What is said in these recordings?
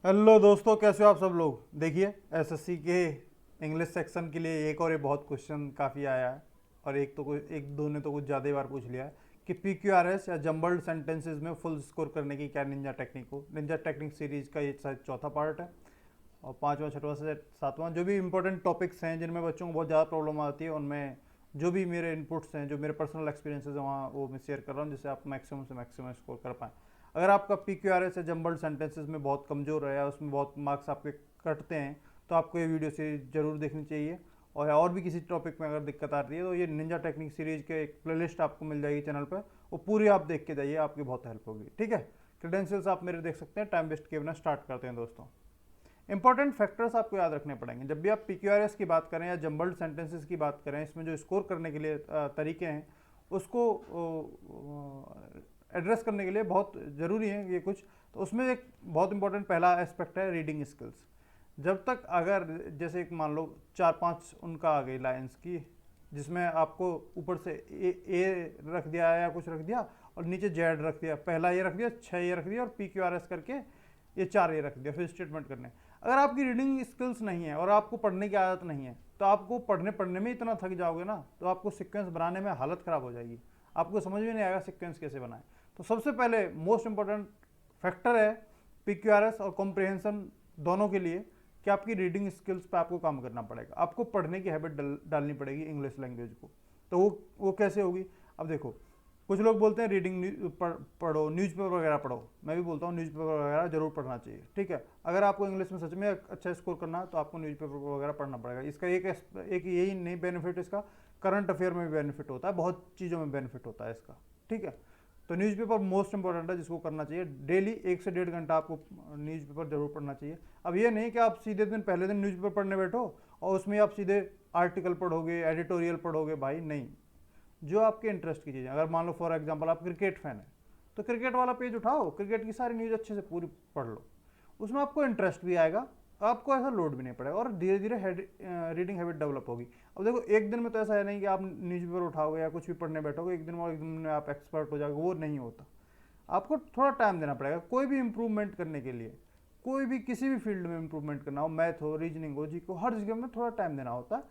Hello दोस्तों, कैसे हो आप सब लोग। देखिए, एसएससी के इंग्लिश सेक्शन के लिए एक और ये बहुत क्वेश्चन काफ़ी आया है। और एक दो ने तो कुछ ज़्यादा ही बार पूछ लिया है कि पीक्यूआरएस या जंबल्ड सेंटेंसेस में फुल स्कोर करने की क्या निंजा टेक्निक हो। निंजा टेक्निक सीरीज का ये शायद चौथा पार्ट है, और पाँचवा छठवां से सातवां जो भी इंपॉर्टेंट टॉपिक्स हैं जिनमें बच्चों को बहुत ज़्यादा प्रॉब्लम आती है, उनमें जो भी मेरे इनपुट्स हैं, जो मेरे पर्सनल एक्सपीरियंसेस हैं, वहाँ वो मैं शेयर कर रहा हूँ, जिससे आप मैक्सिमम से मैक्सिमम स्कोर कर पाएँ। अगर आपका पीक्यूआरएस या जंबल्ड सेंटेंसेस में बहुत कमज़ोर है या उसमें बहुत मार्क्स आपके कटते हैं, तो आपको ये वीडियो सीरीज जरूर देखनी चाहिए। और भी किसी टॉपिक में अगर दिक्कत आ रही है तो ये निंजा टेक्निक सीरीज के एक प्लेलिस्ट आपको मिल जाएगी चैनल पर, वो पूरी आप देख के जाइए, आपकी बहुत हेल्प होगी। ठीक है, क्रेडेंशियल्स आप मेरे देख सकते हैं। टाइम वेस्ट किए बिना स्टार्ट करते हैं दोस्तों। इंपॉर्टेंट फैक्टर्स आपको याद रखने पड़ेंगे जब भी आप पीक्यूआरएस की बात करें या जंबल्ड सेंटेंसेस की बात करें। इसमें जो स्कोर करने के लिए तरीके हैं, उसको एड्रेस करने के लिए बहुत ज़रूरी है ये कुछ। तो उसमें एक बहुत इंपॉर्टेंट पहला एस्पेक्ट है रीडिंग स्किल्स। जब तक अगर जैसे एक मान लो चार पांच उनका आ गई लाइन्स की, जिसमें आपको ऊपर से ए रख दिया या कुछ रख दिया और नीचे जेड रख दिया, पहला ये रख दिया, छः ये रख दिया और पी क्यू आर एस करके ये चार ये रख दिया, फिर स्टेटमेंट करने। अगर आपकी रीडिंग स्किल्स नहीं है और आपको पढ़ने की आदत नहीं है, तो आपको पढ़ने पढ़ने में इतना थक जाओगे ना, तो आपको सीक्वेंस बनाने में हालत ख़राब हो जाएगी। आपको समझ में नहीं आएगा सीक्वेंस कैसे बनाए। तो सबसे पहले मोस्ट इंपॉर्टेंट फैक्टर है पीक्यूआरएस और कॉम्प्रिहेंशन दोनों के लिए कि आपकी रीडिंग स्किल्स पे आपको काम करना पड़ेगा। आपको पढ़ने की हैबिट डालनी पड़ेगी इंग्लिश लैंग्वेज को। तो वो कैसे होगी। अब देखो, कुछ लोग बोलते हैं रीडिंग पढ़ो, न्यूज़पेपर वगैरह पढ़ो। मैं भी बोलता हूँ न्यूज़पेपर वगैरह जरूर पढ़ना चाहिए। ठीक है, अगर आपको इंग्लिश में सच में अच्छा स्कोर करना है तो आपको न्यूज़पेपर वगैरह पढ़ना पड़ेगा। इसका एक यही नहीं बेनिफिट, इसका करंट अफेयर में भी बेनिफिट होता है, बहुत चीज़ों में बेनिफिट होता है इसका। ठीक है, तो न्यूज़पेपर मोस्ट इंपॉर्टेंट है जिसको करना चाहिए। डेली 1 से 1.5 घंटा आपको न्यूज़पेपर जरूर पढ़ना चाहिए। अब ये नहीं कि आप सीधे दिन पहले दिन न्यूज़पेपर पढ़ने बैठो और उसमें आप सीधे आर्टिकल पढ़ोगे, एडिटोरियल पढ़ोगे। भाई नहीं, जो आपके इंटरेस्ट की चीज़ें। अगर मान लो फॉर एग्जांपल आप क्रिकेट फैन है, तो क्रिकेट वाला पेज उठाओ, क्रिकेट की सारी न्यूज़ अच्छे से पूरी पढ़ लो, उसमें आपको इंटरेस्ट भी आएगा, आपको ऐसा लोड भी नहीं पड़ेगा और धीरे धीरे रीडिंग हैबिट डेवलप होगी। अब देखो, एक दिन में तो ऐसा है नहीं कि आप न्यूज़पेपर उठाओगे या कुछ भी पढ़ने बैठोगे एक दिन में आप एक्सपर्ट हो जाओगे, वो नहीं होता। आपको थोड़ा टाइम देना पड़ेगा कोई भी इंप्रूवमेंट करने के लिए। कोई भी किसी भी फील्ड में इंप्रूवमेंट करना हो, मैथ हो, रीजनिंग हो, जी को, हर जगह में थोड़ा टाइम देना होता है,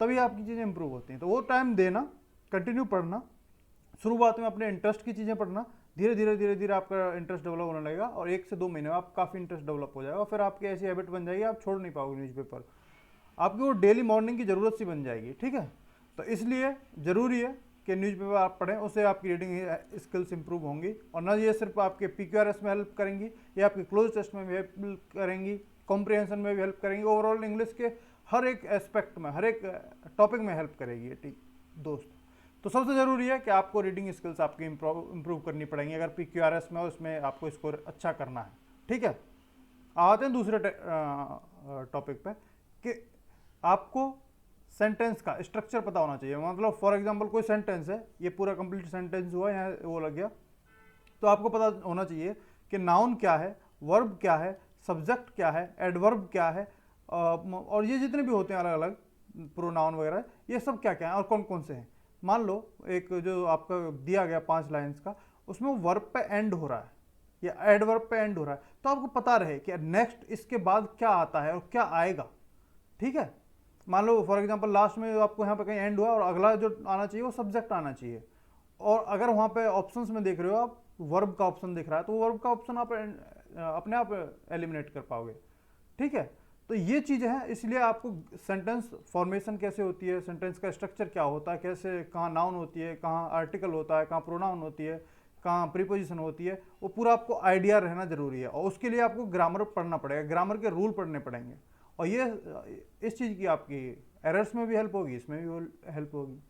तभी आपकी चीज़ें इंप्रूव होती हैं। तो वो टाइम देना, कंटिन्यू पढ़ना, शुरुआत में अपने इंटरेस्ट की चीज़ें पढ़ना, धीरे धीरे धीरे धीरे आपका इंटरेस्ट डेवलप होने लगेगा और 1 से 2 महीने में आप काफ़ी इंटरेस्ट डेवलप हो जाएगा। फिर आपकी ऐसी हैबिट बन जाएगी, आप छोड़ नहीं पाओगे न्यूज़पेपर, आपकी वो डेली मॉर्निंग की ज़रूरत सी बन जाएगी। ठीक है, तो इसलिए ज़रूरी है कि न्यूज़पेपर आप पढ़ें, उससे आपकी रीडिंग स्किल्स इंप्रूव होंगी। और ना ये सिर्फ आपके पीक्यूआरएस में हेल्प करेंगी, ये आपके क्लोज टेस्ट में भी हेल्प करेंगी, कॉम्प्रिहेंशन में भी हेल्प करेंगी, ओवरऑल इंग्लिश के हर एक एस्पेक्ट में, हर एक टॉपिक में हेल्प करेगी ये। ठीक दोस्त, तो सबसे ज़रूरी है कि आपको रीडिंग स्किल्स आपकी इंप्रूव करनी पड़ेंगी अगर पीक्यूआरएस में उसमें आपको स्कोर अच्छा करना है। ठीक है, आते हैं दूसरे टॉपिक पे कि आपको सेंटेंस का स्ट्रक्चर पता होना चाहिए। मतलब फॉर एग्जांपल कोई सेंटेंस है, ये पूरा कंप्लीट सेंटेंस हुआ, यहाँ वो लग गया, तो आपको पता होना चाहिए कि नाउन क्या है, वर्ब क्या है, सब्जेक्ट क्या है, एडवर्ब क्या है, और ये जितने भी होते हैं अलग अलग प्रोनाउन वगैरह, ये सब क्या क्या है और कौन कौन से हैं। मान लो एक जो आपका दिया गया 5 लाइन्स का, उसमें वर्ब पे एंड हो रहा है या एडवर्ब पे एंड हो रहा है, तो आपको पता रहे कि नेक्स्ट इसके बाद क्या आता है और क्या आएगा। ठीक है, मान लो फॉर एग्जांपल लास्ट में आपको यहाँ पे कहीं एंड हुआ और अगला जो आना चाहिए वो सब्जेक्ट आना चाहिए, और अगर वहाँ पे ऑप्शंस में देख रहे हो आप वर्ब का ऑप्शन दिख रहा है, तो वर्ब का ऑप्शन आप अपने आप एलिमिनेट कर पाओगे। ठीक है, तो ये चीज़ें हैं। इसलिए आपको सेंटेंस फॉर्मेशन कैसे होती है, सेंटेंस का स्ट्रक्चर क्या होता है, कैसे कहाँ नाउन होती है, कहाँ आर्टिकल होता है, कहाँ प्रोनाउन होती है, कहाँ प्रीपोजिशन होती है, वो पूरा आपको आइडिया रहना जरूरी है। और उसके लिए आपको ग्रामर पढ़ना पड़ेगा, ग्रामर के रूल पढ़ने पड़ेंगे, और ये इस चीज़ की आपकी एरर्स में भी हेल्प होगी, इसमें भी हेल्प होगी।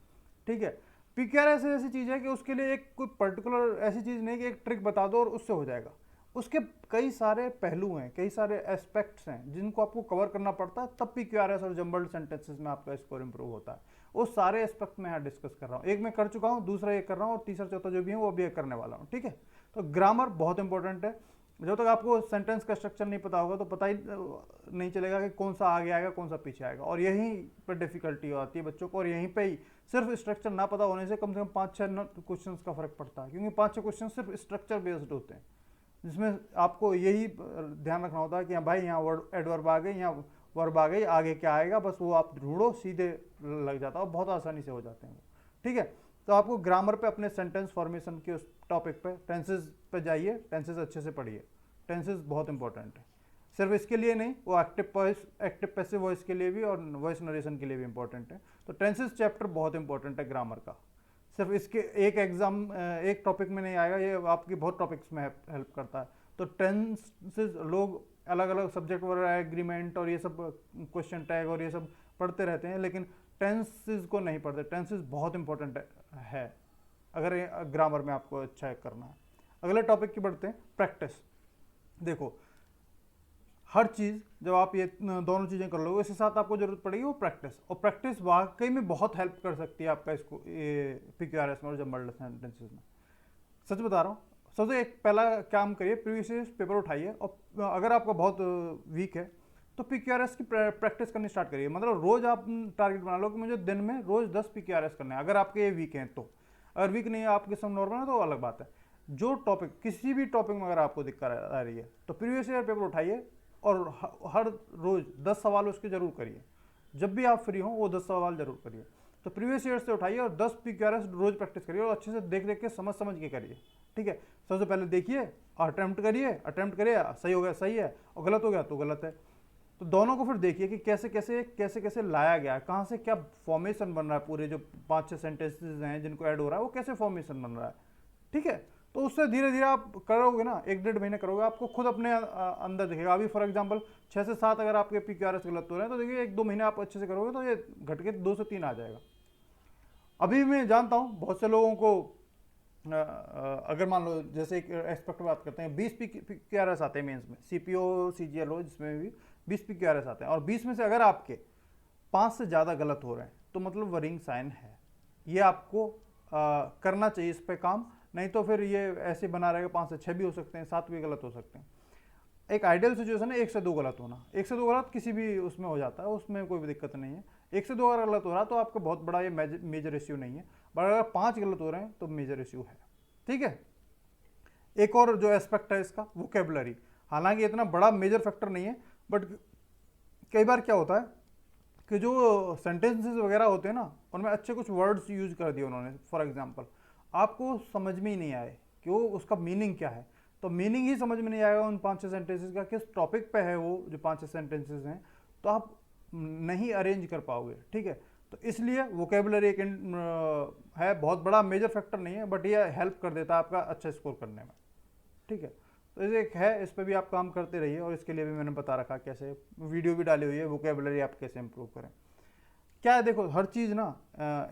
ठीक है, पीक्यूआरएस ऐसी चीज़ है कि उसके लिए एक कोई पर्टिकुलर ऐसी चीज़ नहीं कि एक ट्रिक बता दो और उससे हो जाएगा। उसके कई सारे पहलू हैं, कई सारे एस्पेक्ट्स हैं जिनको आपको कवर करना पड़ता है, तब पीक्यूआरएस और जंबल्ड सेंटेंसेस में आपका स्कोर इंप्रूव होता है। वो सारे एस्पेक्ट मैं यहाँ डिस्कस कर रहा हूँ, एक मैं कर चुका हूँ, दूसरा एक कर रहा हूँ, और तीसरा चौथा जो भी है वो अभी एक करने वाला हूँ। ठीक है, तो ग्रामर बहुत इंपॉर्टेंट है। जब तक आपको सेंटेंस का स्ट्रक्चर नहीं पता होगा तो पता ही नहीं चलेगा कि कौन सा आगे आएगा कौन सा पीछे आएगा, और यहीं पर डिफिकल्टी आती है बच्चों को। और यहीं पे ही सिर्फ स्ट्रक्चर ना पता होने से कम 5-6 क्वेश्चंस का फर्क पड़ता है, क्योंकि 5-6 क्वेश्चन सिर्फ स्ट्रक्चर बेस्ड होते हैं। जिसमें आपको यही ध्यान रखना होता है कि हाँ भाई यहाँ वर्ड एडवर्ब आ गए, यहाँ वर्ब आ गई, आगे क्या आएगा, बस वो आप ढूंढो, सीधे लग जाता है और बहुत आसानी से हो जाते हैं वो। ठीक है, तो आपको ग्रामर पे अपने सेंटेंस फॉर्मेशन के उस टॉपिक पे, टेंसेस पे जाइए, टेंसेस अच्छे से पढ़िए। टेंसेस बहुत इंपॉर्टेंट है, सिर्फ इसके लिए नहीं, वो एक्टिव पैसिव वॉइस के लिए भी और वॉइस नरेशन के लिए भी इंपॉर्टेंट है। तो टेंसेस चैप्टर बहुत इंपॉर्टेंट है ग्रामर का। सिर्फ इसके एक एग्जाम एक टॉपिक में नहीं आएगा, ये आपकी बहुत टॉपिक्स में हेल्प करता है। तो टेंसेस लोग अलग अलग सब्जेक्ट वगैरह, एग्रीमेंट और ये सब क्वेश्चन टैग और ये सब पढ़ते रहते हैं, लेकिन टेंसेस को नहीं पढ़ते। टेंसेस बहुत इंपॉर्टेंट है अगर ग्रामर में आपको अच्छा करना है। अगले टॉपिक की बढ़ते हैं, प्रैक्टिस। देखो, हर चीज़ जब आप ये दोनों चीज़ें कर लोगे, इसके साथ आपको जरूरत पड़ेगी वो प्रैक्टिस, और प्रैक्टिस वाकई में बहुत हेल्प कर सकती है आपका इसको PQRS में और जंबल्ड सेंटेंसेस में। सच बता रहा हूँ। सबसे एक पहला काम करिए, प्रीवियस पेपर उठाइए, और अगर आपका बहुत वीक है तो PQRS की प्रैक्टिस करनी स्टार्ट करिए। मतलब रोज आप टारगेट बना लो कि मुझे दिन में रोज 10 PQRS करने हैं, अगर आपके ये वीक हैं तो। अगर वीक नहीं है, आपके सब नॉर्मल है, तो अलग बात है। जो टॉपिक, किसी भी टॉपिक में अगर आपको दिक्कत आ रही है तो प्रीवियस ईयर पेपर उठाइए और हर रोज 10 सवाल उसके जरूर करिए। जब भी आप फ्री हो वो 10 सवाल जरूर करिए। तो प्रीवियस ईयर से उठाइए और 10 PQRS रोज प्रैक्टिस करिए, और अच्छे से देख देख के समझ के करिए। ठीक है, सबसे पहले देखिए, अटेम्प्ट करिए, सही हो गया सही है, और गलत हो गया तो गलत है। तो दोनों को फिर देखिए कि कैसे कैसे लाया गया है, कहाँ से क्या फॉर्मेशन बन रहा है, पूरे जो 5-6 सेंटेंसेज हैं जिनको ऐड हो रहा है वो कैसे फॉर्मेशन बन रहा है। ठीक है, तो उससे धीरे धीरे आप करोगे ना, 1-1.5 महीने करोगे, आपको खुद अपने अंदर दिखेगा। अभी फॉर एग्जांपल 6 से 7 अगर आपके PQRS गलत हो रहे हैं, तो देखिए 1-2 महीने आप अच्छे से करोगे तो ये घट के 2 से 3 आ जाएगा। अभी मैं जानता हूँ बहुत से लोगों को, अगर मान लो जैसे एक एस्पेक्ट बात करते हैं, 20 PQRS आते हैं मेंस में, CPO CGL जिसमें भी 20 PQRS आते हैं, और 20 में से अगर आपके 5 से ज़्यादा गलत हो रहे हैं तो मतलब वरिंग साइन है। ये आपको करना चाहिए इस पर काम, नहीं तो फिर ये ऐसे बना रहेगा, 5 से 6 भी हो सकते हैं, 7 भी गलत हो सकते हैं। एक आइडियल सिचुएशन है 1 से 2 गलत होना। 1 से 2 गलत किसी भी उसमें हो जाता है, उसमें कोई भी दिक्कत नहीं है। 1 से 2 अगर गलत हो रहा तो आपका बहुत बड़ा ये मेजर इश्यू नहीं है, बट अगर 5 गलत हो रहे हैं तो मेजर इश्यू है। ठीक है, एक और जो एस्पेक्ट है इसका, वोकेबलरी। हालांकि इतना बड़ा मेजर फैक्टर नहीं है, बट कई बार क्या होता है कि जो सेंटेंसेस वगैरह होते हैं ना, उनमें अच्छे कुछ वर्ड्स यूज कर दिए उन्होंने, फॉर एग्जांपल आपको समझ में ही नहीं आए कि वो उसका मीनिंग क्या है, तो मीनिंग ही समझ में नहीं आएगा उन 5-6 सेंटेंसेस का, किस टॉपिक पे है वो जो 5-6 सेंटेंसेस हैं, तो आप नहीं अरेंज कर पाओगे। ठीक है, तो इसलिए वोकेबलरी एक है, बहुत बड़ा मेजर फैक्टर नहीं है, बट ये हेल्प कर देता है आपका अच्छा स्कोर करने में। ठीक है, तो ये एक है, इस पर भी आप काम करते रहिए, और इसके लिए भी मैंने बता रखा कैसे, वीडियो भी डाली हुई है, वोकेबलरी आप कैसे इंप्रूव करें। क्या है, देखो हर चीज़ ना,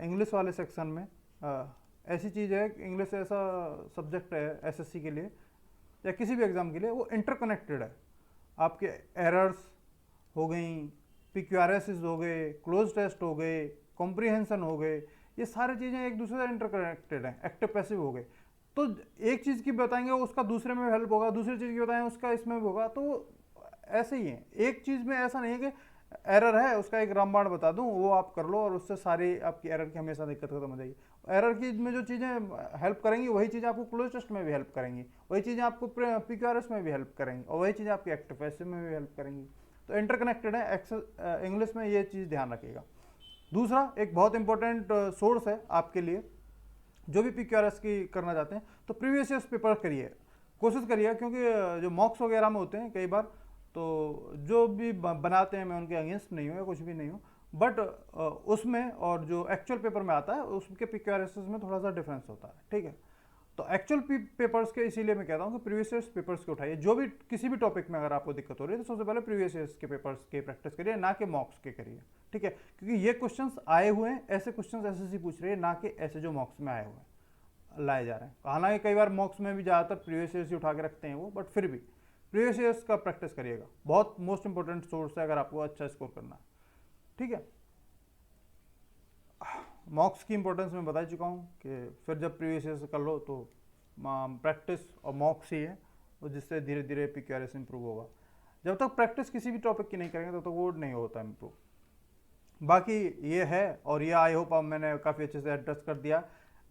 इंग्लिश वाले सेक्शन में ऐसी चीज़ है, इंग्लिश ऐसा सब्जेक्ट है SSC के लिए या किसी भी एग्ज़ाम के लिए, वो इंटरकनेक्टेड है। आपके एरर्स हो गई, PQRS हो गए, क्लोज टेस्ट हो गए, कॉम्प्रीहेंशन हो गए, ये सारी चीज़ें एक दूसरे से इंटरकनेक्टेड हैं। एक्टिव पैसिव हो गए, तो एक चीज़ की बताएंगे उसका दूसरे में हेल्प होगा, दूसरी चीज़ की बताएंगे उसका इसमें भी होगा। तो ऐसे ही है, एक चीज़ में ऐसा नहीं है कि एरर है उसका एक रामबाण बता दूं वो आप कर लो और उससे सारी आपकी एरर की हमेशा दिक्कत खत्म हो जाएगी। एरर की में जो चीज़ें हेल्प करेंगी वही चीज़ें आपको क्लोज टेस्ट में भी हेल्प करेंगी, वही चीज़ें आपको PQRS में भी हेल्प करेंगी, और वही चीज़ें आपकी एक्टिव पैसिव में भी हेल्प करेंगी। तो इंटरकनेक्टेड है इंग्लिश में, ये चीज़ ध्यान रखिएगा। दूसरा एक बहुत इंपॉर्टेंट सोर्स है आपके लिए, जो भी PQRS की करना चाहते हैं, तो प्रीवियस ईयर्स पेपर करिए, कोशिश करिए, क्योंकि जो मॉक्स वगैरह में होते हैं कई बार, तो जो भी बनाते हैं, मैं उनके अगेंस्ट नहीं हूँ या कुछ भी नहीं हूँ, बट उसमें और जो एक्चुअल पेपर में आता है उसके PQRS में थोड़ा सा डिफरेंस होता है। ठीक है, तो एक्चुअल पेपर्स के, इसीलिए मैं कहता हूँ कि प्रीवियस ईयर्स पेपर्स के उठाइए। जो भी किसी भी टॉपिक में अगर आपको दिक्कत हो रही है तो सबसे पहले प्रीवियस ईयर्स के पेपर्स की प्रैक्टिस करिए, ना कि मॉक्स के करिए। ठीक है, क्योंकि ये क्वेश्चंस आए हुए हैं, ऐसे क्वेश्चंस SSC पूछ रही है, ना कि ऐसे जो मॉक्स में आए हुए हैं लाए जा रहे हैं। हालांकि कई बार मॉक्स में भी ज़्यादातर प्रीवियस ईयर्स ही उठा के रखते हैं वो, बट फिर भी प्रीवियस ईयर्स का प्रैक्टिस करिएगा, बहुत मोस्ट इंपॉर्टेंट सोर्स है अगर आपको अच्छा स्कोर करना है। ठीक है, मॉक्स की इंपॉर्टेंस मैं बता चुका हूँ कि फिर जब प्रीवियस ईयर से कर लो तो प्रैक्टिस और मॉक्स ही है, और जिससे धीरे धीरे PQRS इंप्रूव होगा। जब तक प्रैक्टिस किसी भी टॉपिक की नहीं करेंगे तब तक वो नहीं होता इंप्रूव। बाकी ये है, और ये आई होप अब मैंने काफ़ी अच्छे से एड्रेस कर दिया।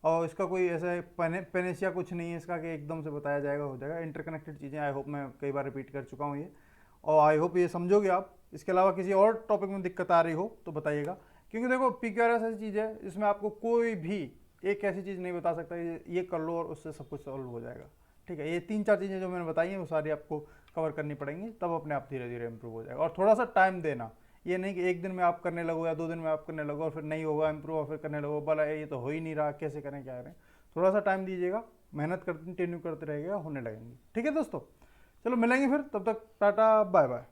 और इसका कोई ऐसा पेनेसिया कुछ नहीं है इसका कि एकदम से बताया जाएगा हो जाएगा। इंटरकनेक्टेड चीज़ें, आई होप मैं कई बार रिपीट कर चुका हूँ ये, और आई होप ये समझोगे आप। इसके अलावा किसी और टॉपिक में दिक्कत आ रही हो तो बताइएगा, क्योंकि देखो PQRS ऐसी चीज़ है इसमें आपको कोई भी एक ऐसी चीज़ नहीं बता सकता ये कर लो और उससे सब कुछ सॉल्व हो जाएगा। ठीक है, ये 3-4 चीज़ें जो मैंने बताई हैं वो सारी आपको कवर करनी पड़ेंगी, तब अपने आप धीरे धीरे इंप्रूव हो जाएगा। और थोड़ा सा टाइम देना, ये नहीं कि एक दिन में आप करने लगो या 2 दिन में आप करने लगो और फिर नहीं होगा इंप्रूव और फिर करने लगो, भला ये तो हो ही नहीं रहा, कैसे करें क्या करें। थोड़ा सा टाइम दीजिएगा, मेहनत कंटिन्यू करते रहेगा, होने लगेंगे। ठीक है दोस्तों, चलो मिलेंगे फिर, तब तक टाटा बाय बाय।